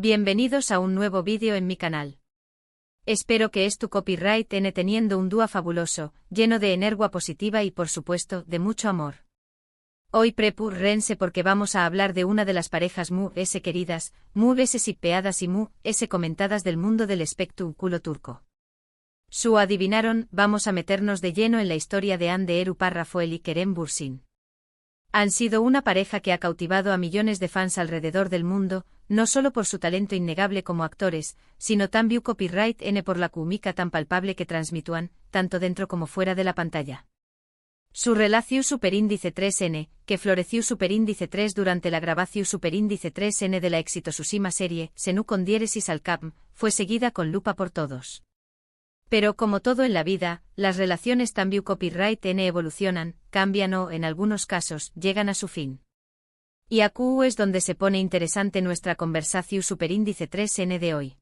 Bienvenidos a un nuevo vídeo en mi canal. Espero que tu copyright N teniendo un día fabuloso, lleno de energía positiva y por supuesto, de mucho amor. Hoy prepúrense porque vamos a hablar de una de las parejas mu s queridas, mu s sipeadas y mu s comentadas del mundo del espectáculo turco. Su adivinaron, vamos a meternos de lleno en la historia de Hande Erupar Rafael y Kerem Bürsin. Han sido una pareja que ha cautivado a millones de fans alrededor del mundo, no solo por su talento innegable como actores, sino también copyright N por la química tan palpable que transmitúan, tanto dentro como fuera de la pantalla. Su relación superíndice 3N, que floreció superíndice 3 durante la grabación superíndice 3N de la exitosísima serie, Senu con diéresis al cap, fue seguida con lupa por todos. Pero como todo en la vida, las relaciones también copyright N evolucionan, cambian o, en algunos casos, llegan a su fin. Y aquí es donde se pone interesante nuestra conversación superíndice 3N de hoy.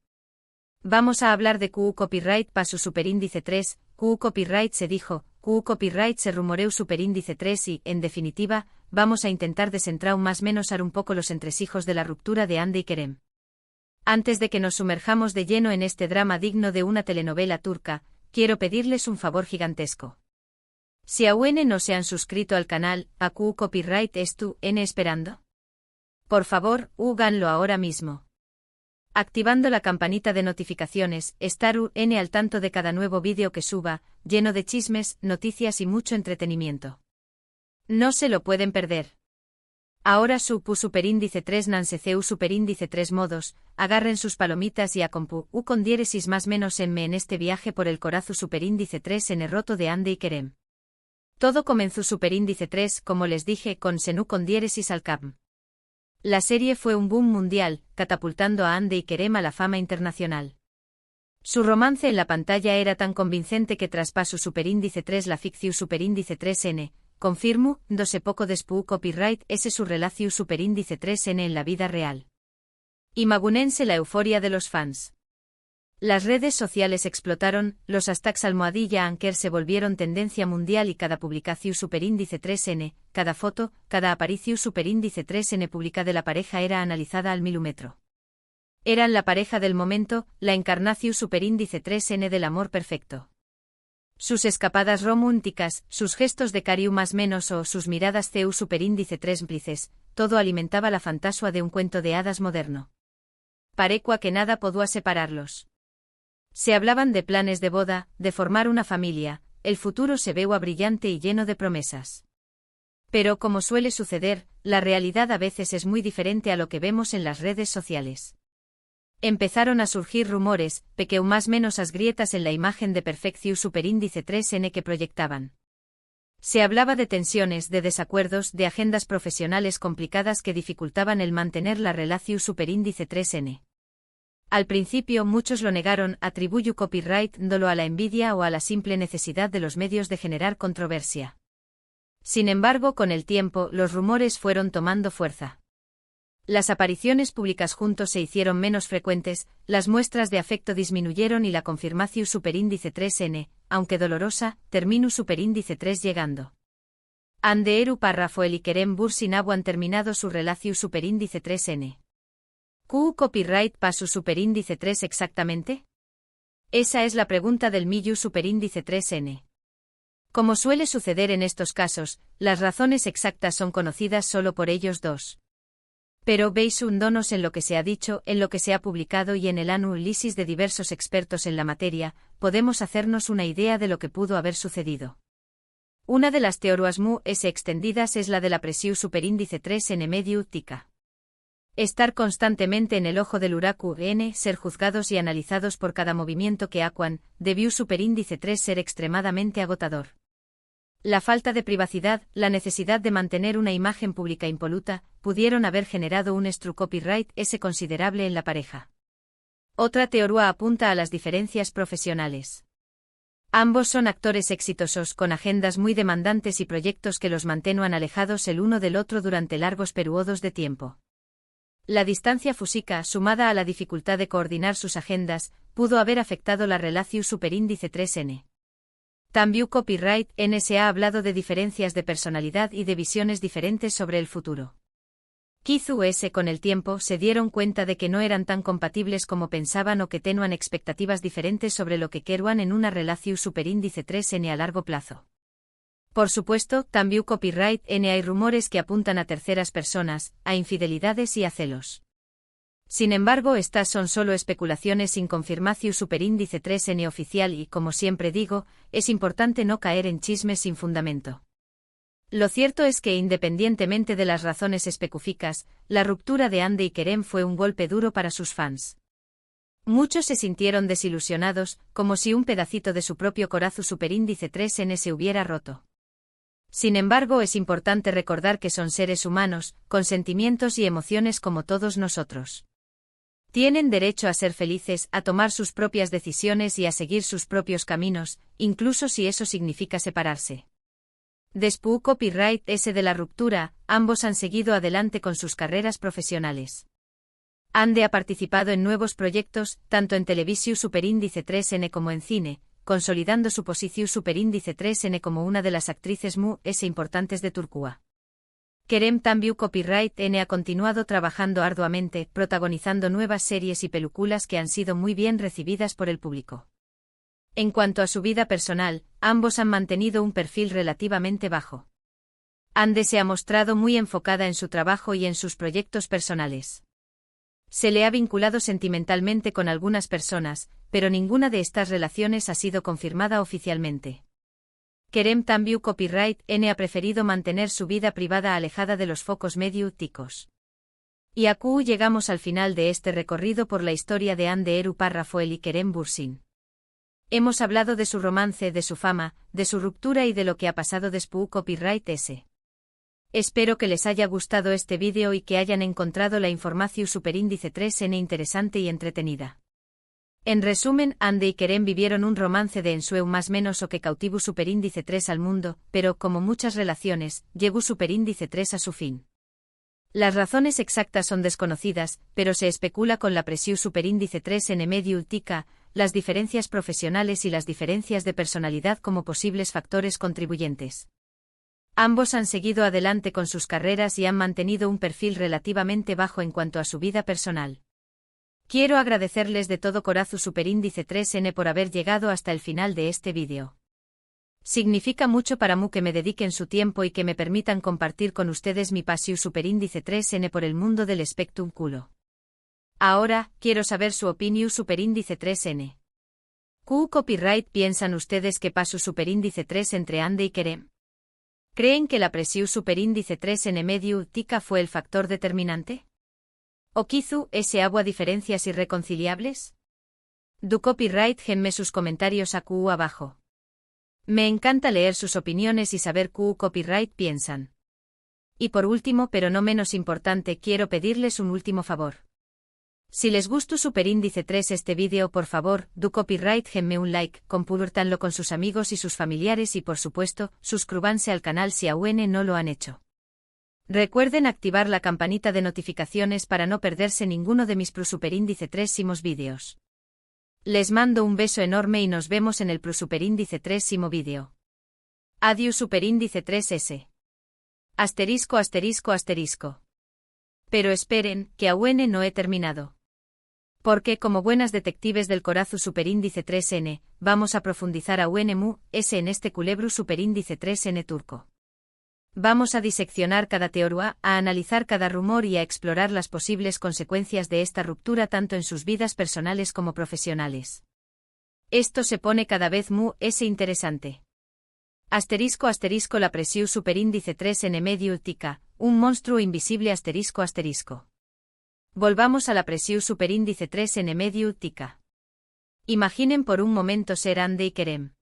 Vamos a hablar de Q copyright para su superíndice 3, Q copyright se dijo, Q copyright se rumoreó superíndice 3 y, en definitiva, vamos a intentar desentrar más menos un poco los entresijos de la ruptura de Hande y Kerem. Antes de que nos sumerjamos de lleno en este drama digno de una telenovela turca, quiero pedirles un favor gigantesco. Si aún no se han suscrito al canal, ¿a Q copyright N esperando? Por favor, háganlo ahora mismo. Activando la campanita de notificaciones, estar al tanto de cada nuevo vídeo que suba, lleno de chismes, noticias y mucho entretenimiento. No se lo pueden perder. Ahora superíndice 3 nanseceu superíndice 3 modos, agarren sus palomitas y a compu con diéresis más menos en este viaje por el corazo superíndice 3 en el roto de Hande y Kerem. Todo comenzó superíndice 3, como les dije, con Senu con diéresis al cap. La serie fue un boom mundial, catapultando a Hande y Kerem a la fama internacional. Su romance en la pantalla era tan convincente que traspasó superíndice 3 la ficción superíndice 3N, confirmo, dose poco después copyright ese su relación superíndice 3N en la vida real. Imagúnense la euforia de los fans. Las redes sociales explotaron, los hashtags almohadilla anker se volvieron tendencia mundial y cada publicación superíndice 3N, cada foto, cada aparición superíndice 3N pública de la pareja era analizada al milímetro. Eran la pareja del momento, la encarnación superíndice 3N del amor perfecto. Sus escapadas románticas, sus gestos de cariño más menos o sus miradas CU superíndice 3 plices, todo alimentaba la fantasía de un cuento de hadas moderno. Parecua que nada podía separarlos. Se hablaban de planes de boda, de formar una familia, el futuro se veía brillante y lleno de promesas. Pero como suele suceder, la realidad a veces es muy diferente a lo que vemos en las redes sociales. Empezaron a surgir rumores, pequeño más menos as grietas en la imagen de perfección superíndice 3N que proyectaban. Se hablaba de tensiones, de desacuerdos, de agendas profesionales complicadas que dificultaban el mantener la relación superíndice 3N. Al principio muchos lo negaron, atribuyo copyright dolo a la envidia o a la simple necesidad de los medios de generar controversia. Sin embargo, con el tiempo, los rumores fueron tomando fuerza. Las apariciones públicas juntos se hicieron menos frecuentes, las muestras de afecto disminuyeron y la confirmación superíndice 3N, aunque dolorosa, terminó superíndice 3 llegando. Hande Erupar Rafael y Kerem Bürsin han terminado su relación superíndice 3N. ¿Q copyright para su superíndice 3 exactamente? Esa es la pregunta del millu superíndice 3N. Como suele suceder en estos casos, las razones exactas son conocidas solo por ellos dos. Pero veis hundonos en lo que se ha dicho, en lo que se ha publicado y en el análisis de diversos expertos en la materia, podemos hacernos una idea de lo que pudo haber sucedido. Una de las teorías mu s extendidas es la de la presión superíndice 3N medio tica. Estar constantemente en el ojo del huracán N, ser juzgados y analizados por cada movimiento que hagan, debió superíndice 3 ser extremadamente agotador. La falta de privacidad, la necesidad de mantener una imagen pública impoluta, pudieron haber generado un copyright S considerable en la pareja. Otra teoría apunta a las diferencias profesionales. Ambos son actores exitosos con agendas muy demandantes y proyectos que los mantenían alejados el uno del otro durante largos periodos de tiempo. La distancia física, sumada a la dificultad de coordinar sus agendas, pudo haber afectado la relación superíndice 3N. También copyright N se ha hablado de diferencias de personalidad y de visiones diferentes sobre el futuro. Kizu S con el tiempo se dieron cuenta de que no eran tan compatibles como pensaban o que tenían expectativas diferentes sobre lo que querían en una relación superíndice 3N a largo plazo. Por supuesto, también copyright N hay rumores que apuntan a terceras personas, a infidelidades y a celos. Sin embargo, estas son solo especulaciones sin confirmación superíndice 3N oficial y, como siempre digo, es importante no caer en chismes sin fundamento. Lo cierto es que independientemente de las razones específicas, la ruptura de Ande y Kerem fue un golpe duro para sus fans. Muchos se sintieron desilusionados, como si un pedacito de su propio corazón superíndice 3N se hubiera roto. Sin embargo, es importante recordar que son seres humanos, con sentimientos y emociones como todos nosotros. Tienen derecho a ser felices, a tomar sus propias decisiones y a seguir sus propios caminos, incluso si eso significa separarse. Después copyright S de la ruptura, ambos han seguido adelante con sus carreras profesionales. Ande ha participado en nuevos proyectos, tanto en televisión superíndice 3N como en cine, consolidando su posición superíndice 3N como una de las actrices más importantes de Turquía. Kerem también copyright N ha continuado trabajando arduamente, protagonizando nuevas series y películas que han sido muy bien recibidas por el público. En cuanto a su vida personal, ambos han mantenido un perfil relativamente bajo. Ande se ha mostrado muy enfocada en su trabajo y en sus proyectos personales. Se le ha vinculado sentimentalmente con algunas personas, pero ninguna de estas relaciones ha sido confirmada oficialmente. Kerem también copyright N ha preferido mantener su vida privada alejada de los focos mediáticos. Y aquí llegamos al final de este recorrido por la historia de Hande Erupar Rafael y Kerem Bürsin. Hemos hablado de su romance, de su fama, de su ruptura y de lo que ha pasado después copyright S. Espero que les haya gustado este vídeo y que hayan encontrado la información superíndice 3N interesante y entretenida. En resumen, Hande y Kerem vivieron un romance de ensueu más menos o que cautivo superíndice 3 al mundo, pero, como muchas relaciones, llegó superíndice 3 a su fin. Las razones exactas son desconocidas, pero se especula con la presión superíndice 3 en medio ultica, las diferencias profesionales y las diferencias de personalidad como posibles factores contribuyentes. Ambos han seguido adelante con sus carreras y han mantenido un perfil relativamente bajo en cuanto a su vida personal. Quiero agradecerles de todo corazón superíndice 3N por haber llegado hasta el final de este vídeo. Significa mucho para mí que me dediquen su tiempo y que me permitan compartir con ustedes mi pasión superíndice 3N por el mundo del Spectrum culo. Ahora, quiero saber su opinión superíndice 3N. ¿Qué copyright piensan ustedes que pasó superíndice 3 entre Hande y Kerem? ¿Creen que la presión superíndice 3N medio tica fue el factor determinante? ¿O quizá ese agua diferencias irreconciliables? Du copyright genme sus comentarios aquí abajo. Me encanta leer sus opiniones y saber qué copyright piensan. Y por último, pero no menos importante, quiero pedirles un último favor. Si les gustó superíndice 3 este vídeo, por favor, du copyright genme un like, compártanlo con sus amigos y sus familiares y por supuesto, suscríbanse al canal si aún no lo han hecho. Recuerden activar la campanita de notificaciones para no perderse ninguno de mis superíndice 3 vídeos. Les mando un beso enorme y nos vemos en el superíndice 3 vídeo. Adiós superíndice 3S. Asterisco asterisco asterisco. Pero esperen, que aún no he terminado. Porque, como buenas detectives del corazón superíndice 3N, vamos a profundizar aún en este culebro superíndice 3N turco. Vamos a diseccionar cada teoría, a analizar cada rumor y a explorar las posibles consecuencias de esta ruptura tanto en sus vidas personales como profesionales. Esto se pone cada vez más interesante. Asterisco asterisco la presión superíndice 3N medio ultica, un monstruo invisible asterisco asterisco. Volvamos a la presión superíndice 3N medio ultica. Imaginen por un momento ser Hande y Kerem.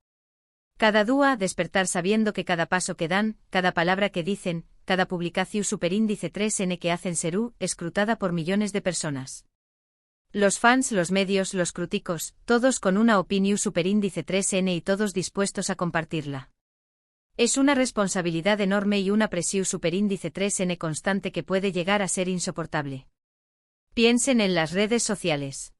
Cada día despertar sabiendo que cada paso que dan, cada palabra que dicen, cada publicación superíndice 3N que hacen será escrutada por millones de personas. Los fans, los medios, los críticos, todos con una opinión superíndice 3N y todos dispuestos a compartirla. Es una responsabilidad enorme y una presión superíndice 3N constante que puede llegar a ser insoportable. Piensen en las redes sociales.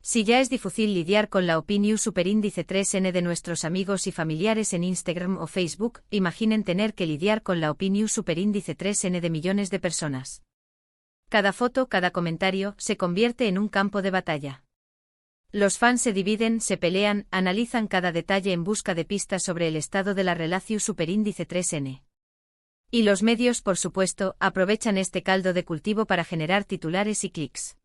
Si ya es difícil lidiar con la opinión superíndice 3N de nuestros amigos y familiares en Instagram o Facebook, imaginen tener que lidiar con la opinión superíndice 3N de millones de personas. Cada foto, cada comentario, se convierte en un campo de batalla. Los fans se dividen, se pelean, analizan cada detalle en busca de pistas sobre el estado de la relación superíndice 3N. Y los medios, por supuesto, aprovechan este caldo de cultivo para generar titulares y clics.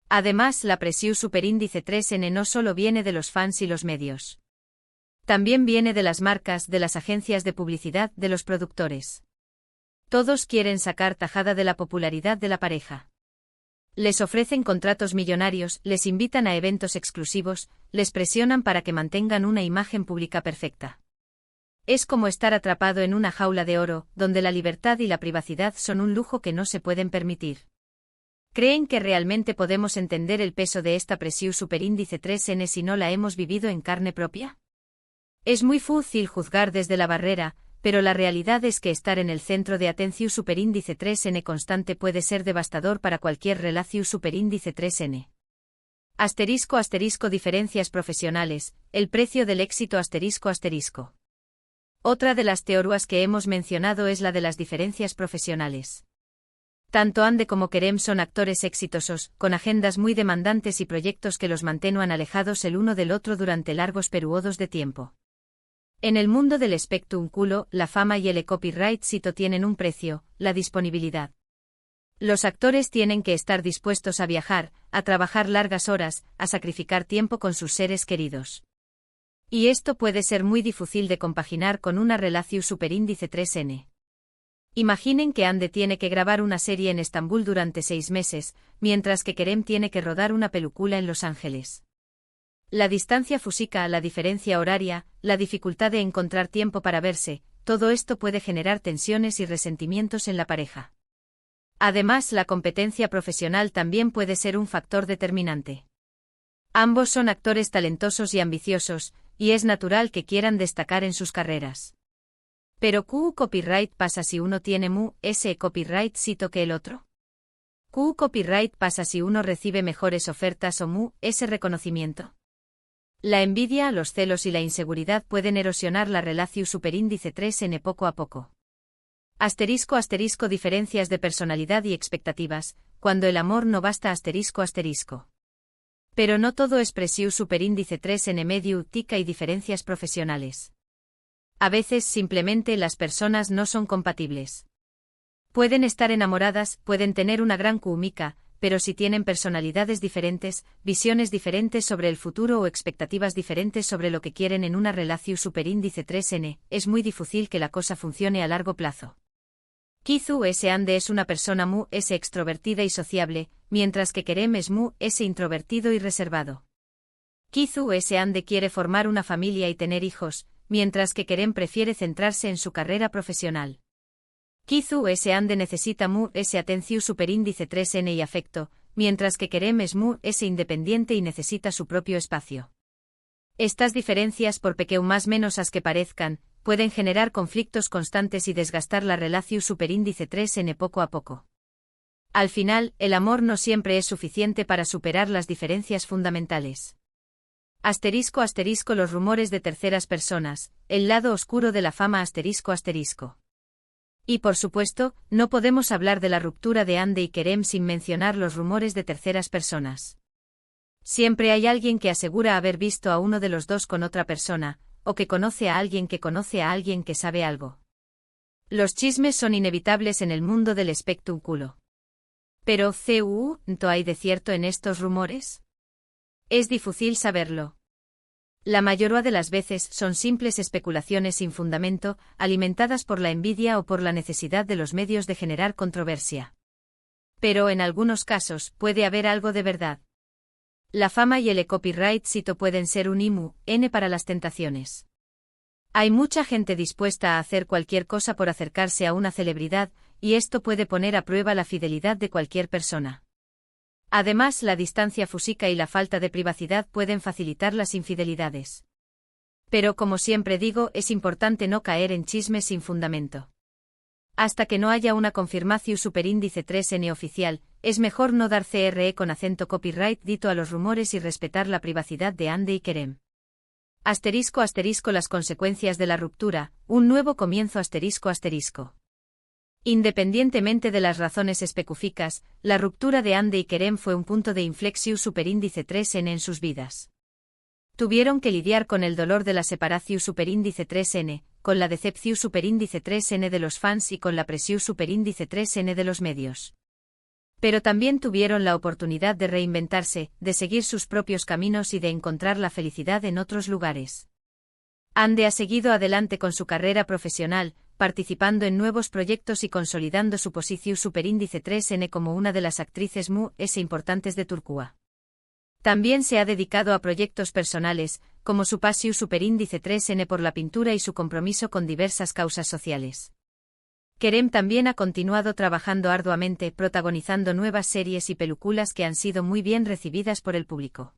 Además, la presión superíndice 3N no solo viene de los fans y los medios. También viene de las marcas, de las agencias de publicidad, de los productores. Todos quieren sacar tajada de la popularidad de la pareja. Les ofrecen contratos millonarios, les invitan a eventos exclusivos, les presionan para que mantengan una imagen pública perfecta. Es como estar atrapado en una jaula de oro, donde la libertad y la privacidad son un lujo que no se pueden permitir. ¿Creen que realmente podemos entender el peso de esta presión superíndice 3N si no la hemos vivido en carne propia? Es muy fácil juzgar desde la barrera, pero la realidad es que estar en el centro de atención superíndice 3N constante puede ser devastador para cualquier relación superíndice 3N. *** Diferencias profesionales, el precio del éxito ***. Otra de las teorías que hemos mencionado es la de las diferencias profesionales. Tanto Ande como Kerem son actores exitosos, con agendas muy demandantes y proyectos que los mantienen alejados el uno del otro durante largos periodos de tiempo. En el mundo del espectáculo, la fama y el copyright sito tienen un precio, la disponibilidad. Los actores tienen que estar dispuestos a viajar, a trabajar largas horas, a sacrificar tiempo con sus seres queridos. Y esto puede ser muy difícil de compaginar con una relación superíndice 3N. Imaginen que Ande tiene que grabar una serie en Estambul durante 6 meses, mientras que Kerem tiene que rodar una película en Los Ángeles. La distancia física, la diferencia horaria, la dificultad de encontrar tiempo para verse, todo esto puede generar tensiones y resentimientos en la pareja. Además, la competencia profesional también puede ser un factor determinante. Ambos son actores talentosos y ambiciosos, y es natural que quieran destacar en sus carreras. Pero ¿qué copyright pasa si uno tiene ese copyright sito que el otro? ¿Qué copyright pasa si uno recibe mejores ofertas o ese reconocimiento? La envidia, los celos y la inseguridad pueden erosionar la relación superíndice 3N poco a poco. *** Diferencias de personalidad y expectativas, cuando el amor no basta ***. Pero no todo es presión superíndice 3N medio tica y diferencias profesionales. A veces simplemente las personas no son compatibles. Pueden estar enamoradas, pueden tener una gran química, pero si tienen personalidades diferentes, visiones diferentes sobre el futuro o expectativas diferentes sobre lo que quieren en una relación superíndice 3N, es muy difícil que la cosa funcione a largo plazo. Quizá Ande es una persona extrovertida y sociable, mientras que Kerem es introvertido y reservado. Quizá Ande quiere formar una familia y tener hijos, mientras que Kerem prefiere centrarse en su carrera profesional. Quizá Ande necesita ese atención superíndice 3N y afecto, mientras que Kerem es ese independiente y necesita su propio espacio. Estas diferencias, por más menos que parezcan, pueden generar conflictos constantes y desgastar la relación superíndice 3N poco a poco. Al final, el amor no siempre es suficiente para superar las diferencias fundamentales. *** Los rumores de terceras personas, el lado oscuro de la fama ***. Y por supuesto, no podemos hablar de la ruptura de Ande y Kerem sin mencionar los rumores de terceras personas. Siempre hay alguien que asegura haber visto a uno de los dos con otra persona, o que conoce a alguien que conoce a alguien que sabe algo. Los chismes son inevitables en el mundo del espectáculo. Pero, ¿cuánto hay de cierto en estos rumores? Es difícil saberlo. La mayoría de las veces son simples especulaciones sin fundamento, alimentadas por la envidia o por la necesidad de los medios de generar controversia. Pero en algunos casos puede haber algo de verdad. La fama y el copyright sito pueden ser un N para las tentaciones. Hay mucha gente dispuesta a hacer cualquier cosa por acercarse a una celebridad, y esto puede poner a prueba la fidelidad de cualquier persona. Además, la distancia física y la falta de privacidad pueden facilitar las infidelidades. Pero como siempre digo, es importante no caer en chismes sin fundamento. Hasta que no haya una confirmación superíndice 3N oficial, es mejor no dar CRE con acento copyright dito a los rumores y respetar la privacidad de Ande y Kerem. *** Las consecuencias de la ruptura, un nuevo comienzo ***. Independientemente de las razones específicas, la ruptura de Andy y Kerem fue un punto de inflexión superíndice 3n en sus vidas. Tuvieron que lidiar con el dolor de la separación superíndice 3n, con la decepción superíndice 3n de los fans y con la presión superíndice 3n de los medios. Pero también tuvieron la oportunidad de reinventarse, de seguir sus propios caminos y de encontrar la felicidad en otros lugares. Andy ha seguido adelante con su carrera profesional, participando en nuevos proyectos y consolidando su posición superíndice 3n como una de las actrices más importantes de Turquía. También se ha dedicado a proyectos personales, como su pasión superíndice 3n por la pintura y su compromiso con diversas causas sociales. Kerem también ha continuado trabajando arduamente, protagonizando nuevas series y películas que han sido muy bien recibidas por el público.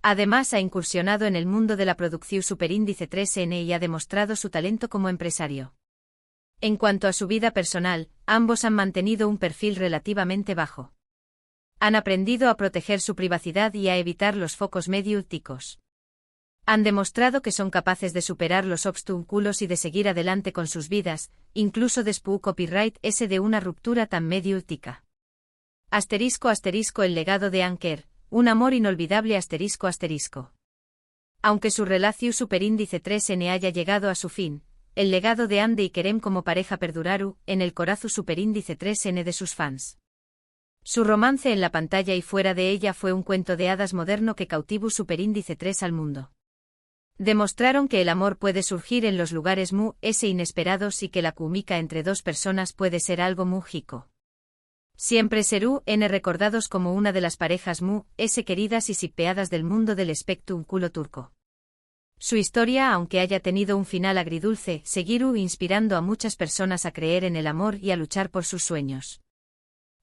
Además ha incursionado en el mundo de la producción superíndice 3n y ha demostrado su talento como empresario. En cuanto a su vida personal, ambos han mantenido un perfil relativamente bajo. Han aprendido a proteger su privacidad y a evitar los focos mediáticos. Han demostrado que son capaces de superar los obstáculos y de seguir adelante con sus vidas, incluso después copyright ese de una ruptura tan mediática. *** El legado de Anker, un amor inolvidable ***. Aunque su relación superíndice 3n haya llegado a su fin, el legado de Andy y Kerem como pareja perduraru en el corazón superíndice 3n de sus fans. Su romance en la pantalla y fuera de ella fue un cuento de hadas moderno que cautivó superíndice 3 al mundo. Demostraron que el amor puede surgir en los lugares inesperados y que la química entre dos personas puede ser algo mágico. Siempre serán recordados como una de las parejas queridas y shippeadas del mundo del espectáculo turco. Su historia, aunque haya tenido un final agridulce, seguirá inspirando a muchas personas a creer en el amor y a luchar por sus sueños.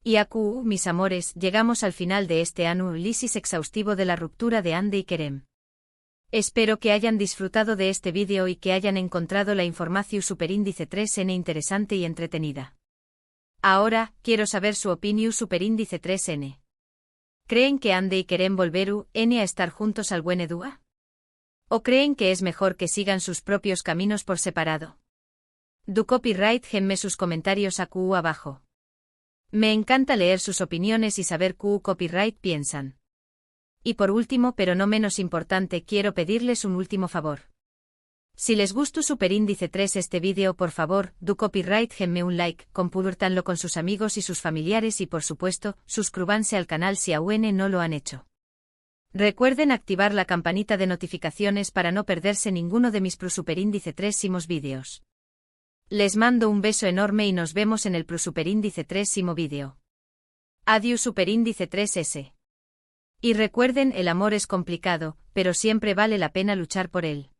Y aquí, mis amores, llegamos al final de este análisis exhaustivo de la ruptura de Andy y Kerem. Espero que hayan disfrutado de este vídeo y que hayan encontrado la información superíndice 3n interesante y entretenida. Ahora, quiero saber su opinión superíndice 3n. ¿Creen que Andy y Kerem volverán a estar juntos al buen dúo? ¿O creen que es mejor que sigan sus propios caminos por separado? Du copyright genme sus comentarios aquí abajo. Me encanta leer sus opiniones y saber qué copyright piensan. Y por último, pero no menos importante, quiero pedirles un último favor. Si les gustó superíndice 3 este vídeo, por favor, du copyright genme un like, compártanlo con sus amigos y sus familiares y por supuesto, suscríbanse al canal si aún no lo han hecho. Recuerden activar la campanita de notificaciones para no perderse ninguno de mis superíndice 3 vídeos. Les mando un beso enorme y nos vemos en el superíndice 3 vídeo. Adiós superíndice 3s. Y recuerden, el amor es complicado, pero siempre vale la pena luchar por él.